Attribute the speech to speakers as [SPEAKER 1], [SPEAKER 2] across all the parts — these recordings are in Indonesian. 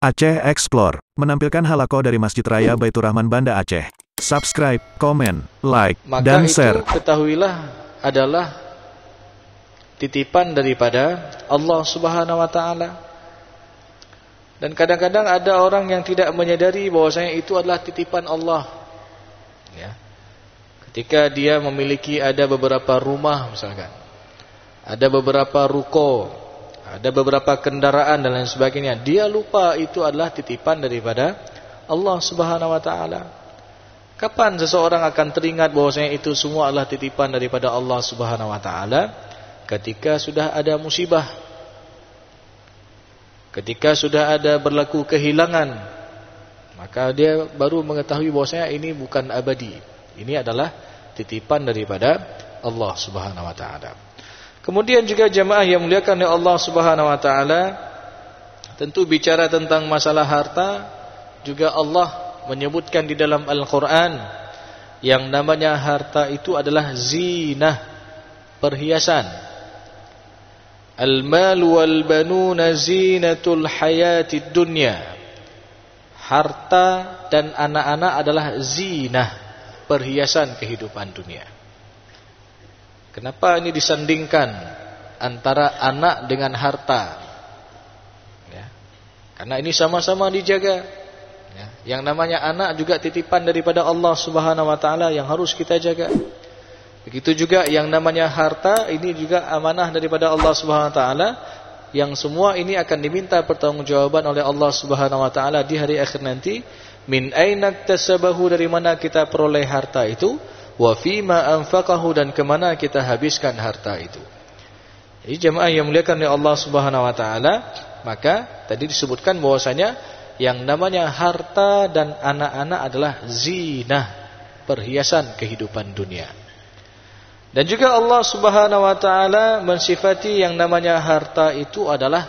[SPEAKER 1] Aceh Explore menampilkan halaqah dari Masjid Raya Baitur Rahman Banda Aceh. Subscribe, komen, like, dan share.
[SPEAKER 2] Maka itu ketahuilah adalah titipan daripada Allah Subhanahu wa taala. Dan kadang-kadang ada orang yang tidak menyadari bahwasanya itu adalah titipan Allah. Ya. Ketika dia memiliki ada beberapa rumah misalkan, ada beberapa ruko, ada beberapa kendaraan dan lain sebagainya, dia lupa itu adalah titipan daripada Allah Subhanahu wa taala. Kapan seseorang akan teringat bahwasanya itu semua adalah titipan daripada Allah Subhanahu wa taala? Ketika sudah ada musibah, ketika sudah ada berlaku kehilangan, maka dia baru mengetahui bahwasanya ini bukan abadi. Ini adalah titipan daripada Allah Subhanahu wa taala. Kemudian juga jemaah yang muliakan oleh Allah Subhanahu wa taala, tentu bicara tentang masalah harta, juga Allah menyebutkan di dalam Al-Qur'an yang namanya harta itu adalah zinah, perhiasan. Al-mal wal banuna zinatul hayatid dunya. Harta dan anak-anak adalah zinah, perhiasan kehidupan dunia. Kenapa ini disandingkan antara anak dengan harta? Ya. Karena ini sama-sama dijaga. Ya. Yang namanya anak juga titipan daripada Allah Subhanahu wa taala yang harus kita jaga. Begitu juga yang namanya harta, ini juga amanah daripada Allah Subhanahu wa taala yang semua ini akan diminta pertanggungjawaban oleh Allah Subhanahu wa taala di hari akhir nanti. Min aina iktasabahu, dari mana kita peroleh harta itu, wa fima anfaqahu, dan kemana kita habiskan harta itu. Jadi jemaah yang muliakan oleh Allah Subhanahu wa taala, maka tadi disebutkan bahwasanya yang namanya harta dan anak-anak adalah zinah, perhiasan kehidupan dunia. Dan juga Allah Subhanahu wa taala mensifati yang namanya harta itu adalah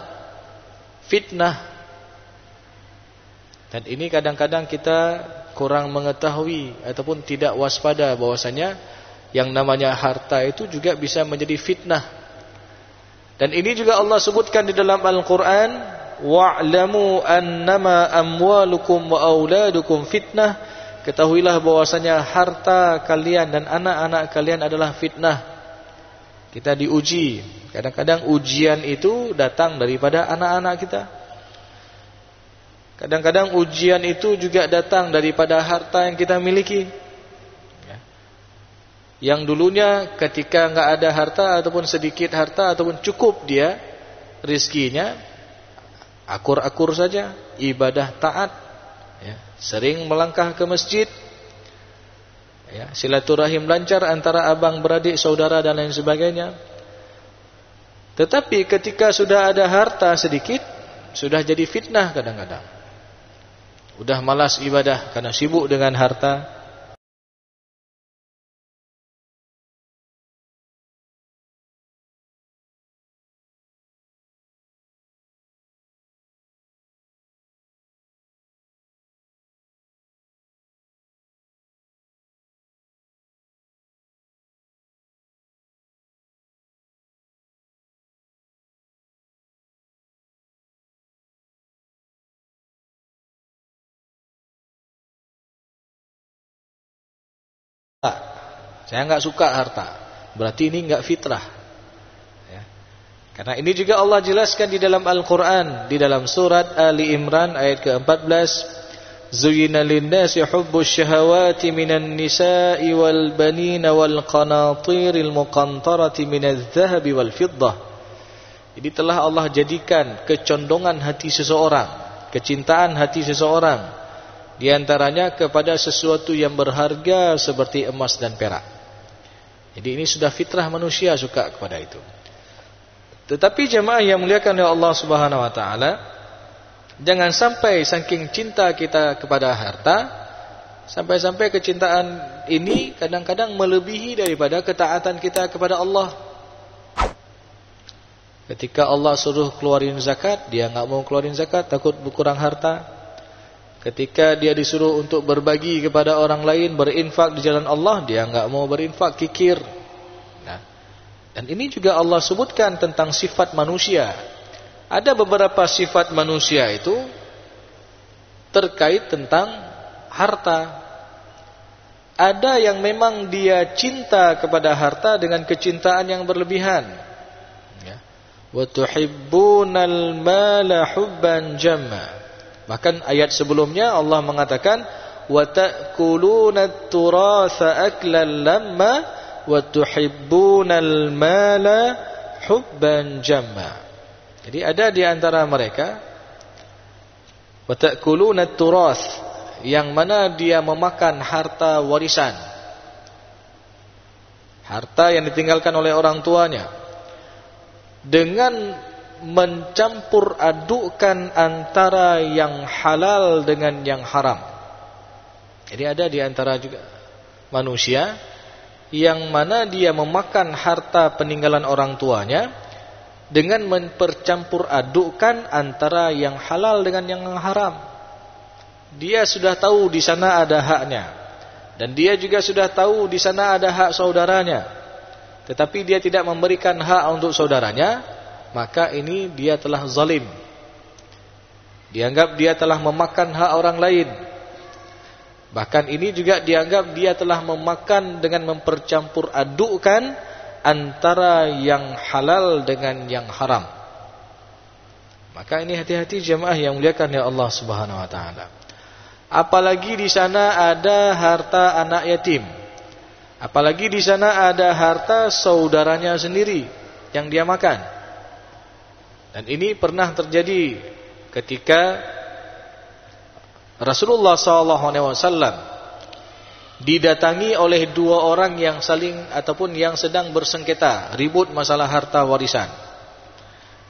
[SPEAKER 2] fitnah. Dan ini kadang-kadang kita kurang mengetahui ataupun tidak waspada bahwasanya yang namanya harta itu juga bisa menjadi fitnah. Dan ini juga Allah sebutkan di dalam Al-Qur'an, wa'lamu annama amwalukum wa auladukum fitnah. Ketahuilah bahwasanya harta kalian dan anak-anak kalian adalah fitnah. Kita diuji. Kadang-kadang ujian itu datang daripada anak-anak kita. Kadang-kadang ujian itu juga datang daripada harta yang kita miliki. Yang dulunya ketika enggak ada harta ataupun sedikit harta ataupun cukup dia rizkinya, akur-akur saja, ibadah taat, ya, sering melangkah ke masjid, ya, silaturahim lancar antara abang beradik, saudara dan lain sebagainya. Tetapi ketika sudah ada harta sedikit, sudah jadi fitnah kadang-kadang. Udah malas ibadah karena sibuk dengan harta. Saya enggak suka harta, berarti ini enggak fitrah, ya. Karena ini juga Allah jelaskan di dalam Al-Quran, di dalam surat Ali Imran ayat ke-14, Zuyyina lin-nasi hubbus syahawati minan nisa'i wal banina wal qanatiril muqantarati minadh dhahabi wal fiddah. Jadi telah Allah jadikan kecondongan hati seseorang, kecintaan hati seseorang, di antaranya kepada sesuatu yang berharga seperti emas dan perak. Jadi ini sudah fitrah manusia suka kepada itu. Tetapi jemaah yang muliakan oleh Allah Subhanahu wa taala, jangan sampai saking cinta kita kepada harta, sampai-sampai kecintaan ini kadang-kadang melebihi daripada ketaatan kita kepada Allah. Ketika Allah suruh keluarin zakat, dia enggak mau keluarin zakat, takut berkurang harta. Ketika dia disuruh untuk berbagi kepada orang lain, berinfak di jalan Allah, dia enggak mau berinfak, kikir. Nah, dan ini juga Allah sebutkan tentang sifat manusia. Ada beberapa sifat manusia itu terkait tentang harta. Ada yang memang dia cinta kepada harta dengan kecintaan yang berlebihan. Ya. Wa tuhibbunal mala hubban jamma. Bahkan ayat sebelumnya Allah mengatakan wa ta'kulunat turatsa aklan lamma wa tuhibbunal mala hubban jamma. Jadi ada di antara mereka wa ta'kulunat turats, yang mana dia memakan harta warisan, harta yang ditinggalkan oleh orang tuanya, dengan mencampur adukkan antara yang halal dengan yang haram. Jadi ada di antara juga manusia yang mana dia memakan harta peninggalan orang tuanya dengan mempercampur adukkan antara yang halal dengan yang haram. Dia sudah tahu di sana ada haknya, dan dia juga sudah tahu di sana ada hak saudaranya, tetapi dia tidak memberikan hak untuk saudaranya, maka ini dia telah zalim. Dianggap dia telah memakan hak orang lain. Bahkan ini juga dianggap dia telah memakan dengan mempercampur adukkan antara yang halal dengan yang haram. Maka ini hati-hati jemaah yang muliakan ya Allah Subhanahu wa taala. Apalagi di sana ada harta anak yatim. Apalagi di sana ada harta saudaranya sendiri yang dia makan. Dan ini pernah terjadi ketika Rasulullah SAW didatangi oleh dua orang yang saling ataupun yang sedang bersengketa, ribut masalah harta warisan.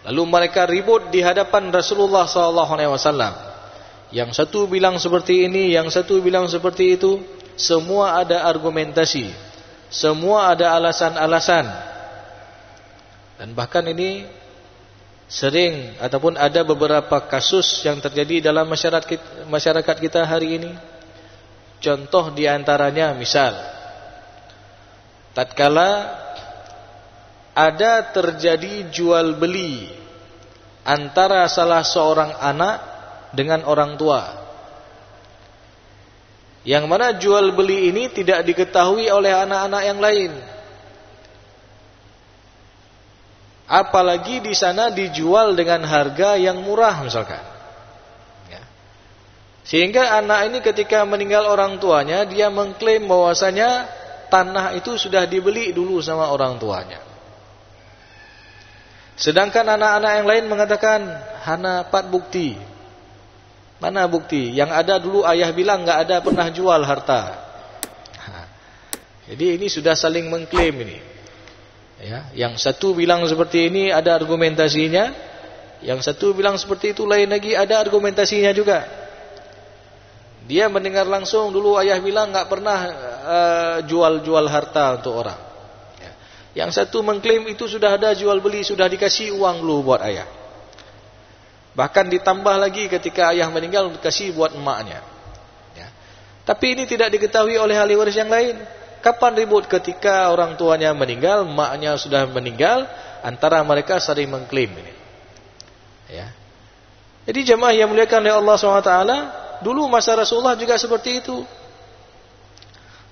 [SPEAKER 2] Lalu mereka ribut di hadapan Rasulullah SAW. Yang satu bilang seperti ini, yang satu bilang seperti itu. Semua ada argumentasi, semua ada alasan-alasan. Dan bahkan ini sering ataupun ada beberapa kasus yang terjadi dalam masyarakat kita hari ini. Contoh diantaranya misal, tatkala ada terjadi jual beli antara salah seorang anak dengan orang tua, yang mana jual beli ini tidak diketahui oleh anak-anak yang lain. Apalagi di sana dijual dengan harga yang murah misalkan. Ya. Sehingga anak ini ketika meninggal orang tuanya, dia mengklaim bahwasanya tanah itu sudah dibeli dulu sama orang tuanya. Sedangkan anak-anak yang lain mengatakan, hana pat bukti. Mana bukti? Yang ada dulu ayah bilang nggak ada pernah jual harta. Jadi ini sudah saling mengklaim ini. Ya, yang satu bilang seperti ini ada argumentasinya, yang satu bilang seperti itu lain lagi ada argumentasinya juga. Dia mendengar langsung dulu ayah bilang nggak pernah jual-jual harta untuk orang. Ya. Yang satu mengklaim itu sudah ada jual beli, sudah dikasih uang dulu buat ayah. Bahkan ditambah lagi ketika ayah meninggal dikasih buat emaknya. Ya. Tapi ini tidak diketahui oleh ahli waris yang lain. Kapan ribut? Ketika orang tuanya meninggal, emaknya sudah meninggal, antara mereka saling mengklaim ini. Ya. Jadi jemaah yang muliakan oleh Allah SWT, dulu masa Rasulullah juga seperti itu.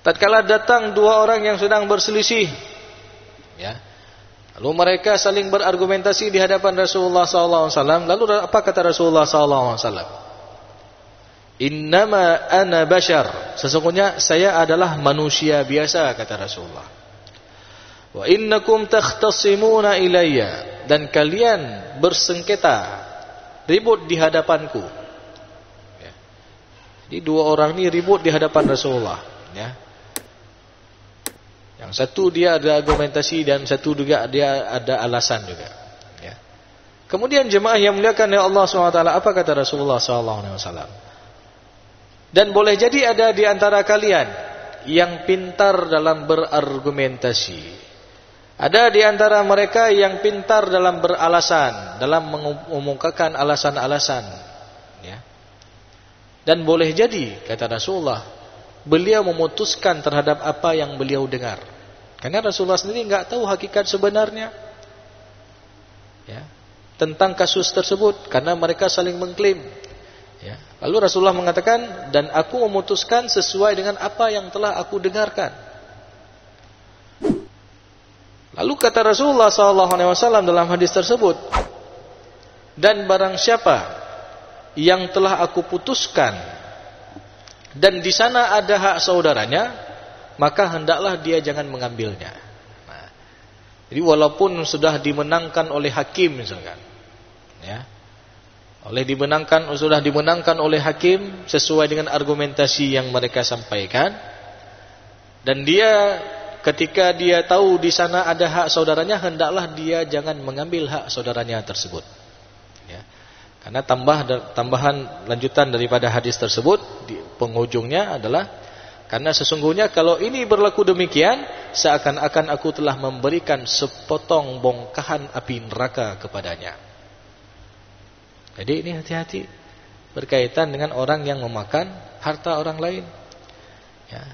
[SPEAKER 2] Tatkala datang dua orang yang sedang berselisih, ya. Lalu mereka saling berargumentasi di hadapan Rasulullah SAW. Lalu apa kata Rasulullah SAW? Innama ana bashar. Sesungguhnya saya adalah manusia biasa, kata Rasulullah. Wa innakum takhtasimuna ilayya. Dan kalian bersengketa, ribut di hadapanku. Ya. Jadi dua orang ini ribut di hadapan Rasulullah. Ya. Yang satu dia ada argumentasi dan satu juga dia ada alasan juga. Ya. Kemudian jemaah yang muliakan oleh Allah SWT, apa kata Rasulullah SAW? Dan boleh jadi ada di antara kalian yang pintar dalam berargumentasi. Ada di antara mereka yang pintar dalam beralasan, dalam mengumumkakan alasan-alasan. Ya. Dan boleh jadi, kata Rasulullah, beliau memutuskan terhadap apa yang beliau dengar. Karena Rasulullah sendiri enggak tahu hakikat sebenarnya, ya, tentang kasus tersebut, karena mereka saling mengklaim. Ya. Lalu Rasulullah mengatakan, dan aku memutuskan sesuai dengan apa yang telah aku dengarkan. Lalu kata Rasulullah SAW dalam hadis tersebut, dan barang siapa yang telah aku putuskan dan di sana ada hak saudaranya, maka hendaklah dia jangan mengambilnya. Nah, jadi walaupun sudah dimenangkan oleh hakim misalkan, ya, sudah dimenangkan oleh hakim sesuai dengan argumentasi yang mereka sampaikan, dan dia ketika dia tahu di sana ada hak saudaranya, hendaklah dia jangan mengambil hak saudaranya tersebut. Ya. Karena tambahan lanjutan daripada hadis tersebut di penghujungnya adalah, karena sesungguhnya kalau ini berlaku demikian, seakan-akan aku telah memberikan sepotong bongkahan api neraka kepadanya. Jadi ini hati-hati berkaitan dengan orang yang memakan harta orang lain. Ya.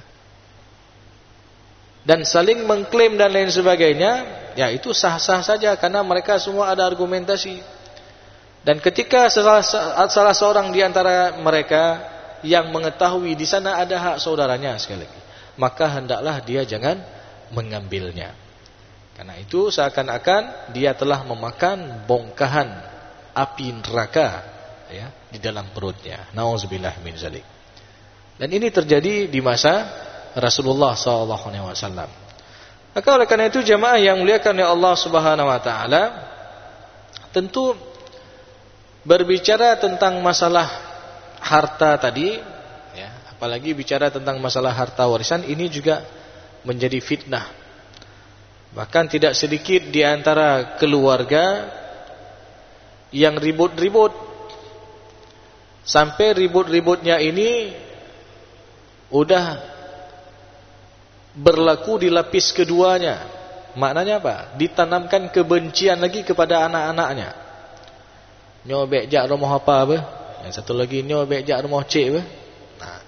[SPEAKER 2] Dan saling mengklaim dan lain sebagainya, ya itu sah-sah saja karena mereka semua ada argumentasi. Dan ketika salah seorang di antara mereka yang mengetahui di sana ada hak saudaranya sekali lagi, maka hendaklah dia jangan mengambilnya. Karena itu seakan-akan dia telah memakan bongkahan api neraka, ya, di dalam perutnya. Nauzubillah min zalik. Dan ini terjadi di masa Rasulullah SAW. Maka oleh karena itu jamaah yang muliakan oleh Allah Subhanahu Wa Taala, tentu berbicara tentang masalah harta tadi, ya, apalagi bicara tentang masalah harta warisan, ini juga menjadi fitnah. Bahkan tidak sedikit di antara keluarga yang ribut-ribut, sampai ribut-ributnya ini udah berlaku di lapis keduanya. Maknanya apa? Ditanamkan kebencian lagi kepada anak-anaknya. Nyobek jak rumah apa? Yang satu lagi nyobek jak rumah cik. Nah,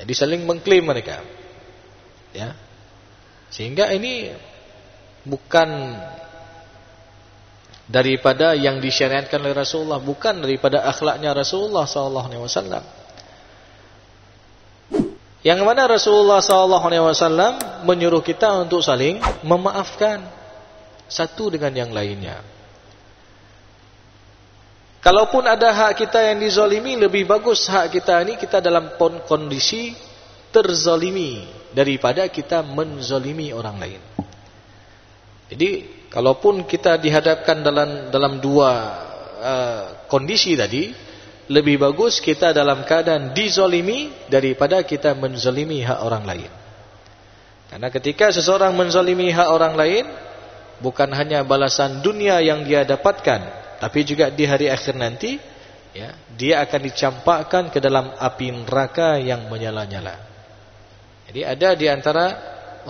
[SPEAKER 2] jadi saling mengklaim mereka. Ya. Sehingga ini bukan daripada yang disyariatkan oleh Rasulullah, bukan daripada akhlaknya Rasulullah SAW. Yang mana Rasulullah SAW menyuruh kita untuk saling memaafkan satu dengan yang lainnya. Kalaupun ada hak kita yang dizalimi, lebih bagus hak kita ini kita dalam kondisi terzalimi daripada kita menzalimi orang lain. Jadi kalaupun kita dihadapkan dalam dua kondisi tadi, lebih bagus kita dalam keadaan dizalimi daripada kita menzalimi hak orang lain. Karena ketika seseorang menzalimi hak orang lain, bukan hanya balasan dunia yang dia dapatkan, tapi juga di hari akhir nanti, ya, dia akan dicampakkan ke dalam api neraka yang menyala-nyala. Jadi ada di antara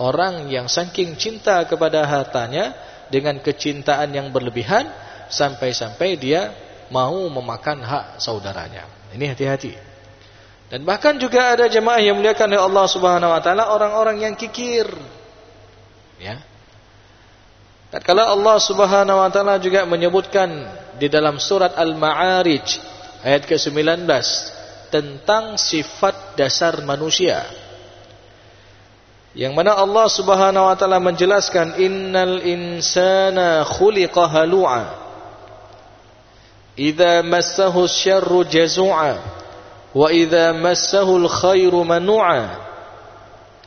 [SPEAKER 2] orang yang saking cinta kepada hartanya dengan kecintaan yang berlebihan, sampai-sampai dia mau memakan hak saudaranya. Ini hati-hati. Dan bahkan juga ada jemaah yang muliakan oleh Allah Subhanahu Wa Taala, orang-orang yang kikir. Ya. Tatkala Allah Subhanahu Wa Taala juga menyebutkan di dalam surat Al-Ma'arij ayat ke-19 tentang sifat dasar manusia, yang mana Allah Subhanahu Wa Taala menjelaskan, innal insana khuliqa halu'a idza massahu syarru jazu'a wa idza massahu al-khairu manu'a.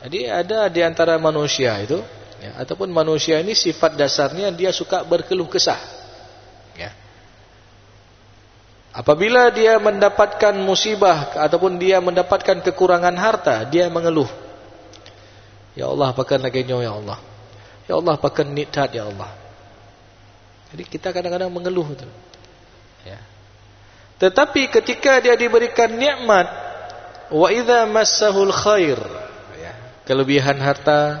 [SPEAKER 2] Jadi ada di antara manusia itu, ya, ataupun manusia ini sifat dasarnya dia suka berkeluh kesah. Ya. Apabila dia mendapatkan musibah ataupun dia mendapatkan kekurangan harta, dia mengeluh. Ya Allah, pakan lagi nyo ya Allah. Ya Allah, pakan nitat ya Allah. Jadi kita kadang-kadang mengeluh itu. Ya. Tetapi ketika dia diberikan nikmat, wa idza massahul khair, ya, kelebihan harta,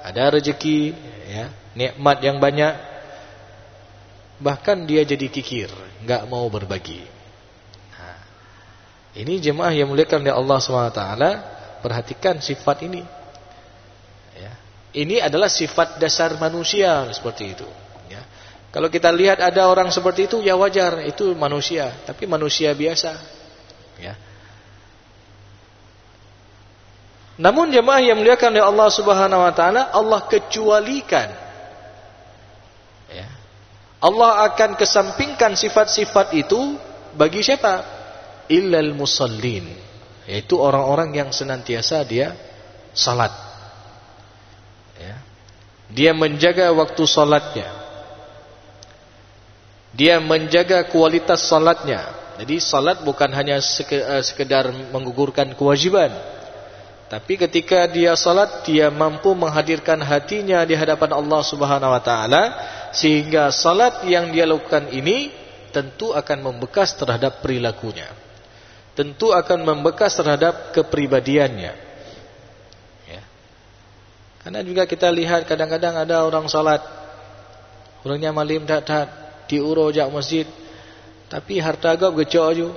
[SPEAKER 2] ada rezeki, ya, nikmat yang banyak, bahkan dia jadi kikir, enggak mau berbagi. Nah, ini jemaah yang muliakan oleh Allah SWT, perhatikan sifat ini. Ya, ini adalah sifat dasar manusia seperti itu. Ya. Kalau kita lihat ada orang seperti itu, ya wajar, itu manusia, tapi manusia biasa. Ya. Namun jemaah yang muliakan oleh Allah Subhanahu wa taala, Allah kecualikan. Ya. Allah akan kesampingkan sifat-sifat itu bagi siapa? Illal musallin, yaitu orang-orang yang senantiasa dia salat. Ya. Dia menjaga waktu salatnya. Dia menjaga kualitas salatnya. Jadi salat bukan hanya sekedar menggugurkan kewajiban, tapi ketika dia salat, dia mampu menghadirkan hatinya di hadapan Allah Subhanahu wa taala, sehingga salat yang dia lakukan ini tentu akan membekas terhadap perilakunya. Tentu akan membekas terhadap kepribadiannya. Ya. Karena juga kita lihat kadang-kadang ada orang salat, orangnya malim tat-tat, diuro jak masjid, tapi harta agak gecok aja.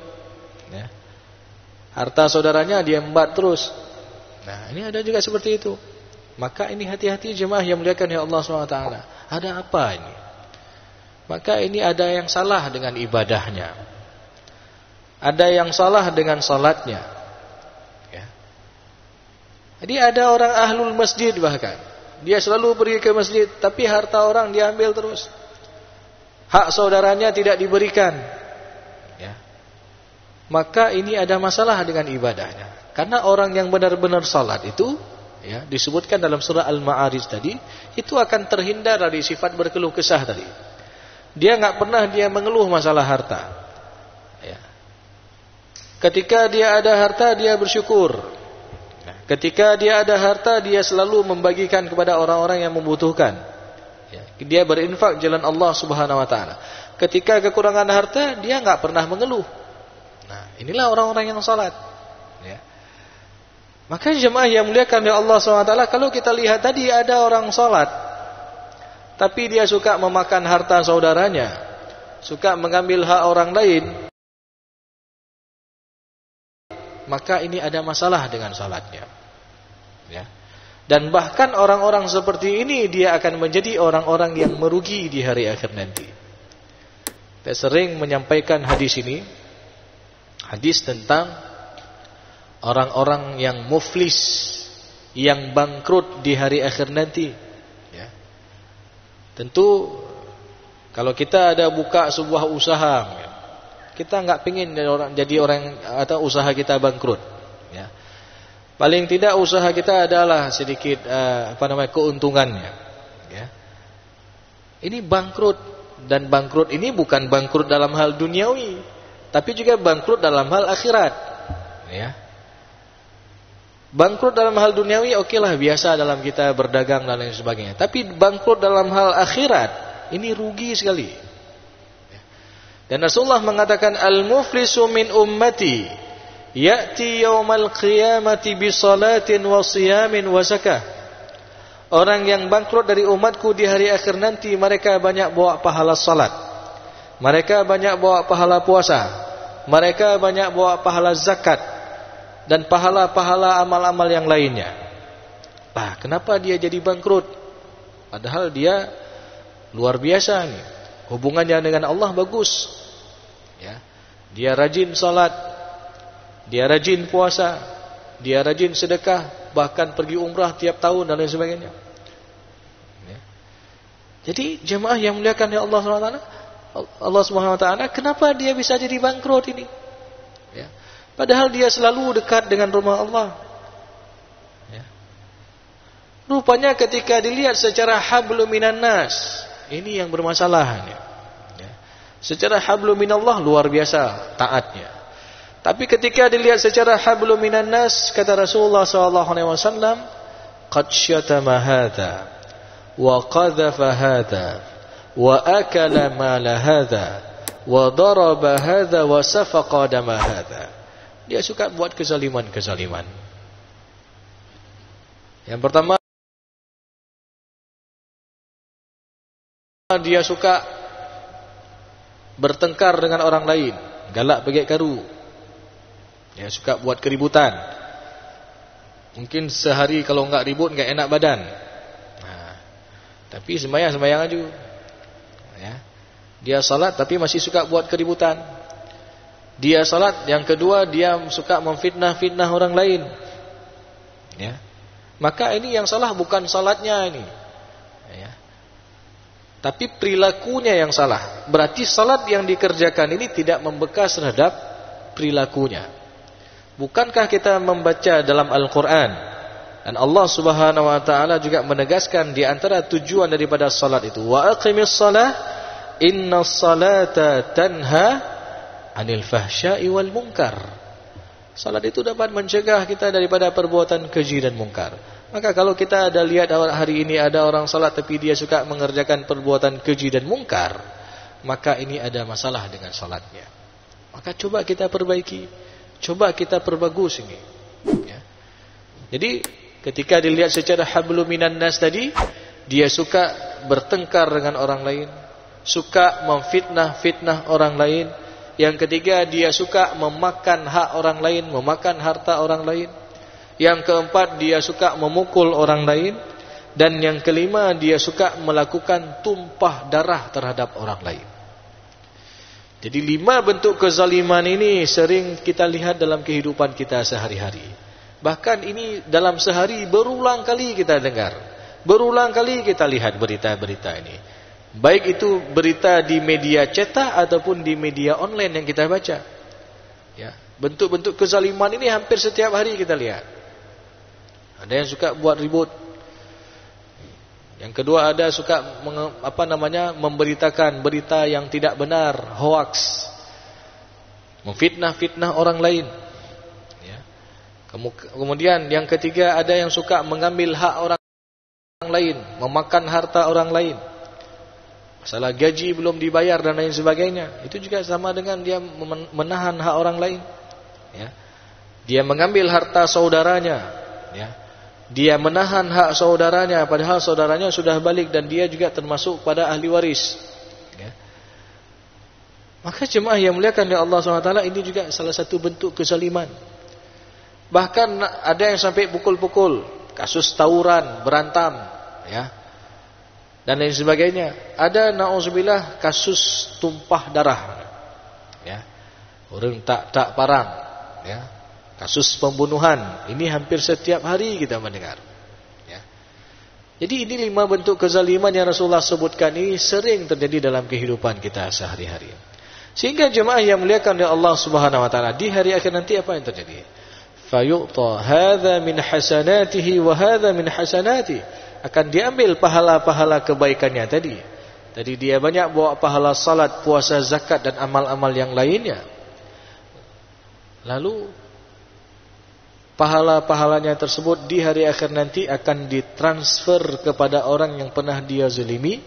[SPEAKER 2] Ya. Harta saudaranya dia embat terus. Nah, ini ada juga seperti itu. Maka ini hati-hati jemaah yang muliakan ya Allah SWT. Ada apa ini? Maka ini ada yang salah dengan ibadahnya. Ada yang salah dengan salatnya. Ya. Jadi ada orang ahlul masjid bahkan. Dia selalu pergi ke masjid, tapi harta orang diambil terus. Hak saudaranya tidak diberikan. Ya. Maka ini ada masalah dengan ibadahnya. Karena orang yang benar-benar salat itu, ya, disebutkan dalam surah Al-Ma'arij tadi, itu akan terhindar dari sifat berkeluh kesah tadi. Dia nggak pernah dia mengeluh masalah harta. Ya. Ketika dia ada harta, dia bersyukur. Nah, ketika dia ada harta, dia selalu membagikan kepada orang-orang yang membutuhkan. Ya. Dia berinfak jalan Allah Subhanahu Wa Taala. Ketika kekurangan harta, dia nggak pernah mengeluh. Nah, inilah orang-orang yang salat. Ya. Maka jemaah yang muliakan oleh Allah SWT, kalau kita lihat tadi ada orang salat, tapi dia suka memakan harta saudaranya, suka mengambil hak orang lain, maka ini ada masalah dengan salatnya. Ya. Dan bahkan orang-orang seperti ini dia akan menjadi orang-orang yang merugi di hari akhir nanti. Saya sering menyampaikan hadis ini, hadis tentang orang-orang yang muflis, yang bangkrut di hari akhir nanti. Ya. Tentu kalau kita ada buka sebuah usaha, ya, kita nggak pingin jadi orang atau usaha kita bangkrut. Ya. Paling tidak usaha kita adalah sedikit keuntungannya. Ya. Ini bangkrut, dan bangkrut ini bukan bangkrut dalam hal duniawi, tapi juga bangkrut dalam hal akhirat. Ya. Bangkrut dalam hal duniawi okelah, biasa dalam kita berdagang dan lain sebagainya. Tapi bangkrut dalam hal akhirat, ini rugi sekali. Dan Rasulullah mengatakan, al-muflisu min ummati ya'ti yawmal qiyamati bi salatin wa siyamin wa zakah. Orang yang bangkrut dari umatku di hari akhir nanti, mereka banyak bawa pahala salat, mereka banyak bawa pahala puasa, mereka banyak bawa pahala zakat, dan pahala-pahala amal-amal yang lainnya. Nah, kenapa dia jadi bangkrut? Padahal dia luar biasa nih. Hubungannya dengan Allah bagus. Ya. Dia rajin salat, dia rajin puasa, dia rajin sedekah, bahkan pergi umrah tiap tahun dan lain sebagainya. Ya. Jadi jemaah yang muliakan ya Allah SWT, Allah Subhanahu wa taala, kenapa dia bisa jadi bangkrut ini? Ya. Padahal dia selalu dekat dengan rumah Allah. Ya. Rupanya ketika dilihat secara hablum minan nas, ini yang bermasalah. Ya. Secara hablum minallah luar biasa taatnya. Tapi ketika dilihat secara hablum minan nas, kata Rasulullah SAW, qad syatama hadha, wa qadhafa hadha, wa akala mala hadha, wa daraba hadha, wa safaqa dama hadha. Dia suka buat kezaliman-kezaliman. Yang pertama, dia suka bertengkar dengan orang lain, galak begek karu. Dia suka buat keributan. Mungkin sehari kalau enggak ribut enggak enak badan. Nah, tapi sembahyang aja. Ya. Dia salat tapi masih suka buat keributan. Dia salat, yang kedua dia suka memfitnah-fitnah orang lain. Ya. Maka ini yang salah bukan salatnya ini. Ya. Tapi perilakunya yang salah. Berarti salat yang dikerjakan ini tidak membekas terhadap perilakunya. Bukankah kita membaca dalam Al-Quran, dan Allah Subhanahu wa taala juga menegaskan di antara tujuan daripada salat itu, wa aqimis shalah innas salata tanha 'anil fahsya'i wal munkar. Salat itu dapat mencegah kita daripada perbuatan keji dan mungkar. Maka kalau kita ada lihat hari ini ada orang salat tapi dia suka mengerjakan perbuatan keji dan mungkar, maka ini ada masalah dengan salatnya. Maka coba kita perbaiki, coba kita perbagus ini. Ya. Jadi ketika dilihat secara hablum minan nas tadi, dia suka bertengkar dengan orang lain, suka memfitnah-fitnah orang lain. Yang ketiga, dia suka memakan hak orang lain, memakan harta orang lain. Yang keempat, dia suka memukul orang lain. Dan yang kelima, dia suka melakukan tumpah darah terhadap orang lain. Jadi 5 bentuk kezaliman ini sering kita lihat dalam kehidupan kita sehari-hari. Bahkan ini dalam sehari berulang kali kita dengar, berulang kali kita lihat berita-berita ini. Baik itu berita di media cetak ataupun di media online yang kita baca. Ya, bentuk-bentuk kezaliman ini hampir setiap hari kita lihat. Ada yang suka buat ribut. Yang kedua ada suka memberitakan berita yang tidak benar, hoax. Memfitnah-fitnah orang lain. Ya. Kemudian yang ketiga ada yang suka mengambil hak orang lain, memakan harta orang lain. Masalah gaji belum dibayar dan lain sebagainya. Itu juga sama dengan dia menahan hak orang lain. Ya. Dia mengambil harta saudaranya. Ya. Dia menahan hak saudaranya padahal saudaranya sudah balik dan dia juga termasuk pada ahli waris. Ya. Maka jemaah yang muliakan oleh Allah SWT, ini juga salah satu bentuk kezaliman. Bahkan ada yang sampai pukul-pukul, kasus tawuran, berantam, ya, dan lain sebagainya. Ada na'udzubillah kasus tumpah darah, ya, orang tak parang, ya, kasus pembunuhan. Ini hampir setiap hari kita mendengar, ya. Jadi ini 5 bentuk kezaliman yang Rasulullah sebutkan ini sering terjadi dalam kehidupan kita sehari-hari. Sehingga jemaah yang muliakan oleh Allah Subhanahu wa taala, di hari akhir nanti apa yang terjadi? Fayu'ta hadza min hasanatihi wa hadza min hasanati. Akan diambil pahala-pahala kebaikannya tadi. Tadi dia banyak bawa pahala salat, puasa, zakat dan amal-amal yang lainnya. Lalu pahala-pahalanya tersebut di hari akhir nanti akan ditransfer kepada orang yang pernah dia zalimi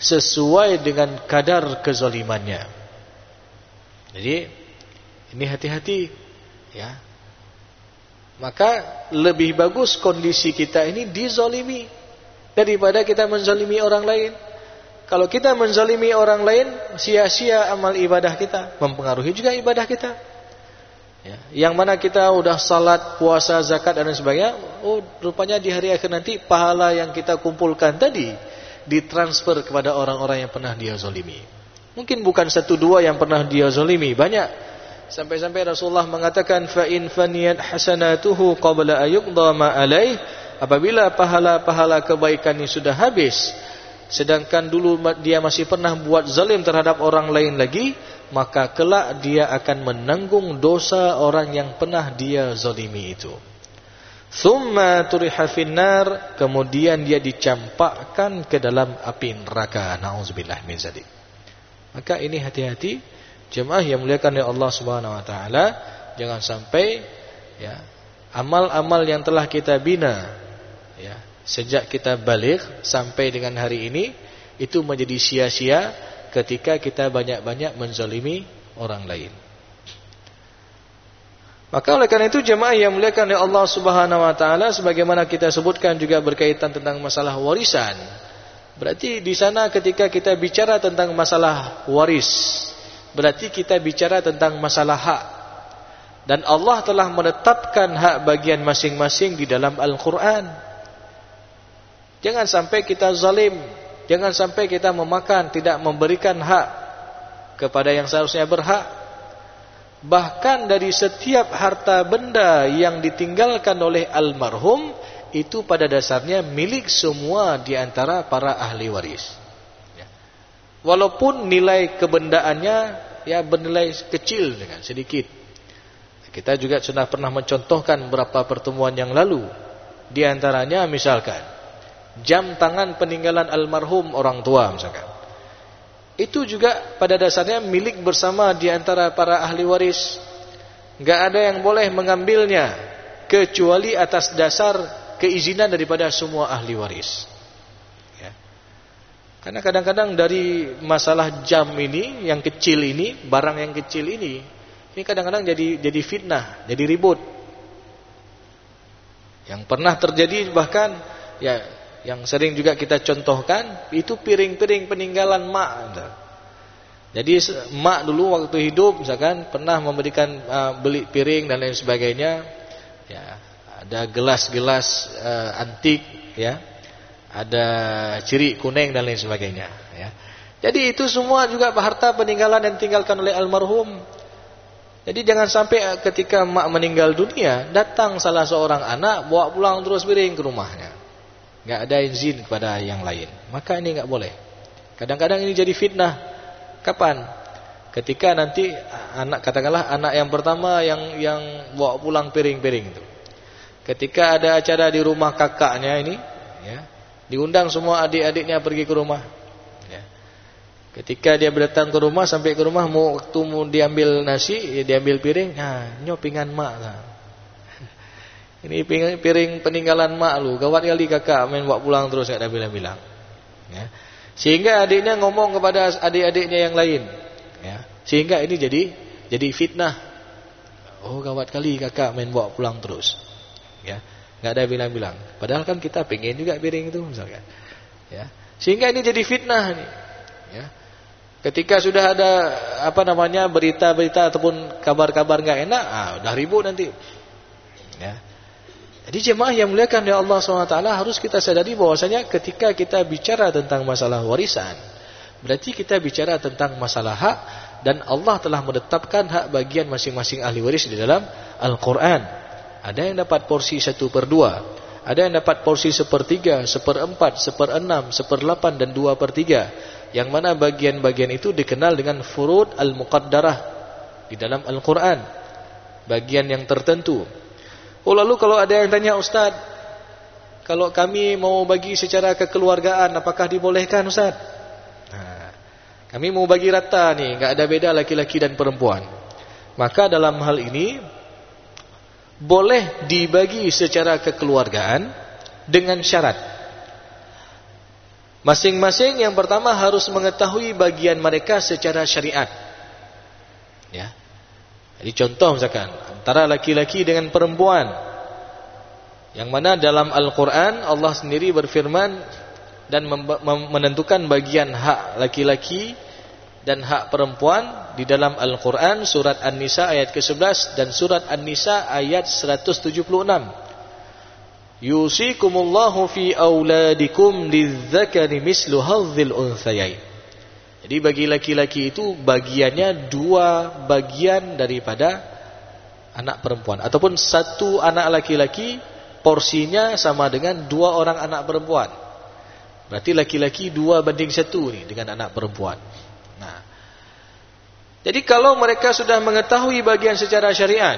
[SPEAKER 2] sesuai dengan kadar kezalimannya. Jadi ini hati-hati, ya. Maka lebih bagus kondisi kita ini dizalimi daripada kita menzalimi orang lain. Kalau kita menzalimi orang lain, sia-sia amal ibadah kita, mempengaruhi juga ibadah kita. Ya, yang mana kita udah salat, puasa, zakat dan sebagainya, rupanya di hari akhir nanti pahala yang kita kumpulkan tadi ditransfer kepada orang-orang yang pernah dia zalimi. Mungkin bukan 1-2 yang pernah dia zalimi, banyak. Sampai-sampai Rasulullah mengatakan fa in faniyat hasanatuhu qabla ayuqda ma alaih. Apabila pahala-pahala kebaikan ini sudah habis, sedangkan dulu dia masih pernah buat zalim terhadap orang lain lagi, maka kelak dia akan menanggung dosa orang yang pernah dia zalimi itu. Thumma turiha finnar, kemudian dia dicampakkan ke dalam api neraka. Nauzubillah min zalik. Maka ini hati-hati jemaah yang muliakan oleh Allah Subhanahu wa taala, jangan sampai, ya, amal-amal yang telah kita bina, ya, sejak kita baligh sampai dengan hari ini itu menjadi sia-sia ketika kita banyak-banyak menzalimi orang lain. Maka oleh karena itu jemaah yang muliakan oleh Allah Subhanahu wa taala, sebagaimana kita sebutkan juga berkaitan tentang masalah warisan. Berarti di sana ketika kita bicara tentang masalah waris, berarti kita bicara tentang masalah hak. Dan Allah telah menetapkan hak bagian masing-masing di dalam Al-Quran. Jangan sampai kita zalim, jangan sampai kita memakan, tidak memberikan hak kepada yang seharusnya berhak. Bahkan dari setiap harta benda yang ditinggalkan oleh almarhum itu pada dasarnya milik semua di antara para ahli waris. Ya. Walaupun nilai kebendaannya ya bernilai kecil dengan sedikit. Kita juga sudah pernah mencontohkan beberapa pertemuan yang lalu. Di antaranya misalkan jam tangan peninggalan almarhum orang tua misalkan. Itu juga pada dasarnya milik bersama di antara para ahli waris. Enggak ada yang boleh mengambilnya kecuali atas dasar keizinan daripada semua ahli waris. Ya. Karena kadang-kadang dari masalah jam ini yang kecil ini, barang yang kecil ini kadang-kadang jadi fitnah, jadi ribut. Yang pernah terjadi bahkan ya yang sering juga kita contohkan itu piring-piring peninggalan mak. Jadi mak dulu waktu hidup misalkan pernah memberikan beli piring dan lain sebagainya. Ya, ada gelas-gelas antik ya. Ada ciri kuning dan lain sebagainya ya. Jadi itu semua juga harta peninggalan yang ditinggalkan oleh almarhum. Jadi jangan sampai ketika mak meninggal dunia datang salah seorang anak bawa pulang terus piring ke rumahnya. Enggak ada izin kepada yang lain. Maka ini enggak boleh. Kadang-kadang ini jadi fitnah. Kapan? Ketika nanti anak katakanlah anak yang pertama yang bawa pulang piring-piring itu. Ketika ada acara di rumah kakaknya ini, ya, diundang semua adik-adiknya pergi ke rumah. Ya. Ketika dia datang ke rumah sampai ke rumah waktu mau diambil nasi, diambil piring, nah nyopingan mak lah. Ini piring peninggalan mak lu, gawat kali kakak main bawa pulang terus enggak ada bilang-bilang. Ya. Sehingga adiknya ngomong kepada adik-adiknya yang lain. Ya. Sehingga ini jadi fitnah. Oh gawat kali kakak main bawa pulang terus. Ya. Enggak ada bilang-bilang. Padahal kan kita pengen juga piring itu misalkan. Ya. Sehingga ini jadi fitnah nih. Ya. Ketika sudah ada berita-berita ataupun kabar-kabar enggak enak, udah ribut nanti. Ya. Jadi jemaah yang muliakan oleh Allah SWT harus kita sadari bahwasanya ketika kita bicara tentang masalah warisan, berarti kita bicara tentang masalah hak dan Allah telah menetapkan hak bagian masing-masing ahli waris di dalam Al-Quran. Ada yang dapat porsi 1/2, ada yang dapat porsi 1/3, 1/4, 1/6, 1/8 dan 2/3. Yang mana bagian-bagian itu dikenal dengan furud al-muqaddarah di dalam Al-Quran. Bagian yang tertentu. Oh lalu kalau ada yang tanya Ustaz, kalau kami mau bagi secara kekeluargaan, apakah dibolehkan Ustaz? Nah, kami mau bagi rata nih, enggak ada beda laki-laki dan perempuan. Maka dalam hal ini boleh dibagi secara kekeluargaan dengan syarat. Masing-masing yang pertama harus mengetahui bagian mereka secara syariat. Ya. Jadi contoh misalkan antara laki-laki dengan perempuan, yang mana dalam Al-Quran Allah sendiri berfirman dan menentukan bagian hak laki-laki dan hak perempuan di dalam Al-Quran surat An-Nisa ayat ke-11 dan surat An-Nisa ayat 176. Yusikumullahu fi auladikum lidzakari mislu hadzil unthayain. Jadi bagi laki-laki itu bagiannya 2 bagian daripada anak perempuan. Ataupun 1 anak laki-laki porsinya sama dengan 2 orang anak perempuan. Berarti laki-laki 2:1 nih dengan anak perempuan. Nah, jadi kalau mereka sudah mengetahui bagian secara syariat,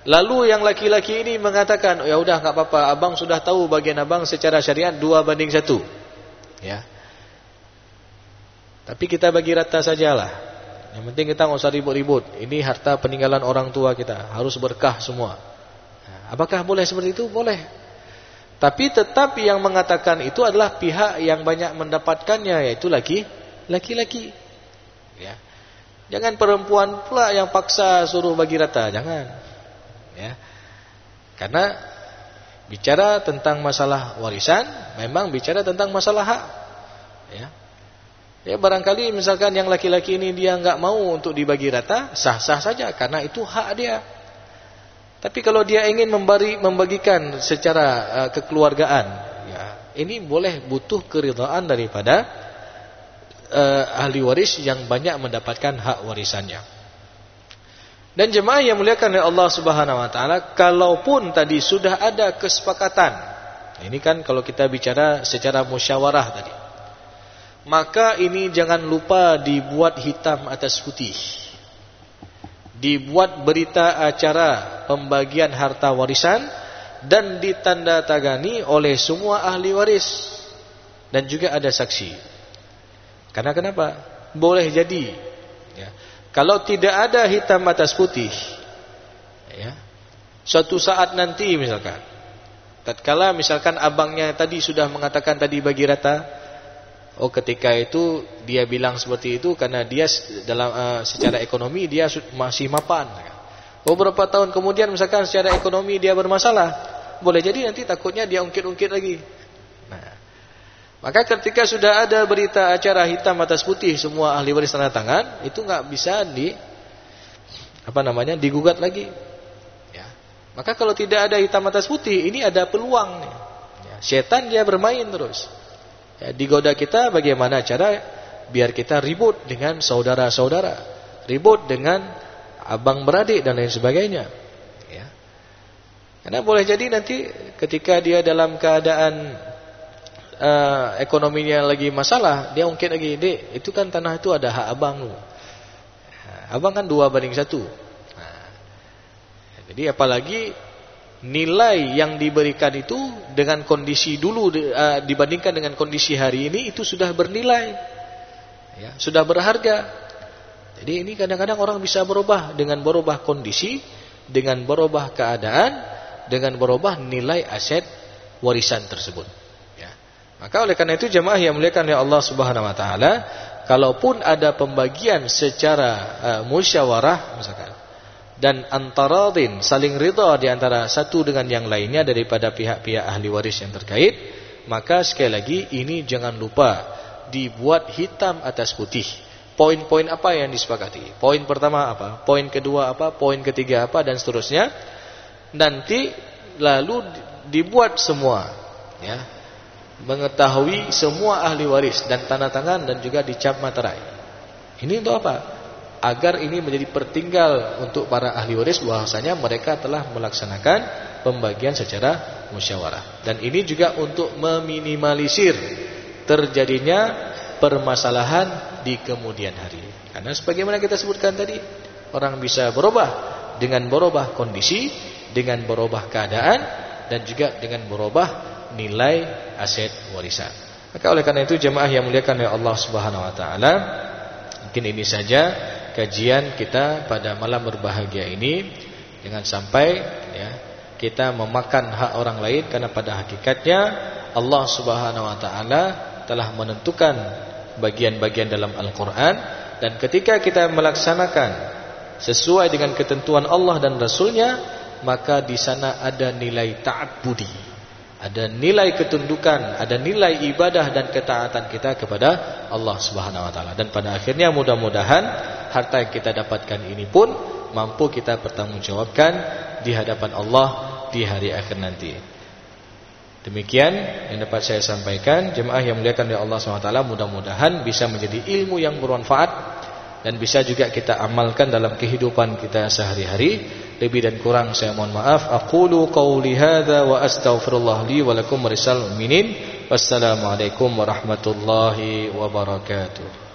[SPEAKER 2] lalu yang laki-laki ini mengatakan, ya udah enggak apa-apa, abang sudah tahu bagian abang secara syariat 2:1. Ya. Tapi kita bagi rata sajalah. Yang penting kita enggak usah ribut-ribut. Ini harta peninggalan orang tua kita, harus berkah semua. Nah, apakah boleh seperti itu? Boleh. Tapi tetap yang mengatakan itu adalah pihak yang banyak mendapatkannya, yaitu laki-laki. Ya. Jangan perempuan pula yang paksa suruh bagi rata, jangan. Ya. Karena bicara tentang masalah warisan memang bicara tentang masalah hak. Ya. Ya barangkali misalkan yang laki-laki ini dia enggak mau untuk dibagi rata, sah-sah saja karena itu hak dia. Tapi kalau dia ingin membagikan secara kekeluargaan, ya, ini boleh butuh keridhaan daripada ahli waris yang banyak mendapatkan hak warisannya. Dan jemaah yang muliakan oleh Allah Subhanahu wa taala, kalaupun tadi sudah ada kesepakatan. Ini kan kalau kita bicara secara musyawarah tadi. Maka ini jangan lupa dibuat hitam atas putih. Dibuat berita acara pembagian harta warisan dan ditandatangani oleh semua ahli waris dan juga ada saksi. Karena kenapa? Boleh jadi ya, kalau tidak ada hitam atas putih ya, suatu saat nanti misalkan tatkala misalkan abangnya tadi sudah mengatakan tadi bagi rata, oh ketika itu dia bilang seperti itu karena dia dalam secara ekonomi dia masih mapan. Beberapa tahun kemudian misalkan secara ekonomi dia bermasalah, boleh jadi nanti takutnya dia ungkit-ungkit lagi. Nah, maka ketika sudah ada berita acara hitam atas putih semua ahli waris tanda tangan, itu nggak bisa digugat lagi. Ya. Maka kalau tidak ada hitam atas putih, ini ada peluang nih. Ya, setan dia bermain terus. Ya, digoda kita bagaimana cara biar kita ribut dengan saudara-saudara, ribut dengan abang beradik dan lain sebagainya. Ya. Karena boleh jadi nanti ketika dia dalam keadaan ekonominya lagi masalah, dia ungkit lagi, "Dek, itu kan tanah itu ada hak abang lu. Abang kan 2:1." Nah, jadi apalagi nilai yang diberikan itu dengan kondisi dulu dibandingkan dengan kondisi hari ini itu sudah bernilai, ya, sudah berharga. Jadi ini kadang-kadang orang bisa berubah dengan berubah kondisi, dengan berubah keadaan, dengan berubah nilai aset warisan tersebut. Ya. Maka oleh karena itu jemaah yang muliakan oleh Allah Subhanahu Wa Taala, kalaupun ada pembagian secara musyawarah misalkan, dan antaradin saling ridha di antara satu dengan yang lainnya daripada pihak-pihak ahli waris yang terkait, maka sekali lagi ini jangan lupa dibuat hitam atas putih. Poin-poin apa yang disepakati? Poin pertama apa? Poin kedua apa? Poin ketiga apa? Dan seterusnya. Nanti lalu dibuat semua, ya, mengetahui semua ahli waris dan tanda tangan dan juga dicap materai. Ini untuk apa? Agar ini menjadi pertinggal untuk para ahli waris bahwasanya mereka telah melaksanakan pembagian secara musyawarah. Dan ini juga untuk meminimalisir terjadinya permasalahan di kemudian hari. Karena sebagaimana kita sebutkan tadi, orang bisa berubah dengan berubah kondisi, dengan berubah keadaan, dan juga dengan berubah nilai aset warisan. Maka oleh karena itu jemaah yang muliakan oleh Allah Subhanahu Wa Taala, mungkin ini saja kajian kita pada malam berbahagia ini. Jangan sampai ya, kita memakan hak orang lain, karena pada hakikatnya Allah Subhanahu Wa Taala telah menentukan bagian-bagian dalam Al-Quran, dan ketika kita melaksanakan sesuai dengan ketentuan Allah dan Rasulnya, maka di sana ada nilai taat budi, ada nilai ketundukan, ada nilai ibadah dan ketaatan kita kepada Allah Subhanahu Wa Taala. Dan pada akhirnya mudah-mudahan harta yang kita dapatkan ini pun mampu kita pertanggungjawabkan di hadapan Allah di hari akhir nanti. Demikian yang dapat saya sampaikan. Jemaah yang muliakan oleh Allah SWT, mudah-mudahan bisa menjadi ilmu yang bermanfaat dan bisa juga kita amalkan dalam kehidupan kita sehari-hari. Lebih dan kurang saya mohon maaf. Aqulu qawli hadza wa astaghfirullah li wa lakum wa lisal mu'minin. Wassalamualaikum warahmatullahi wabarakatuh.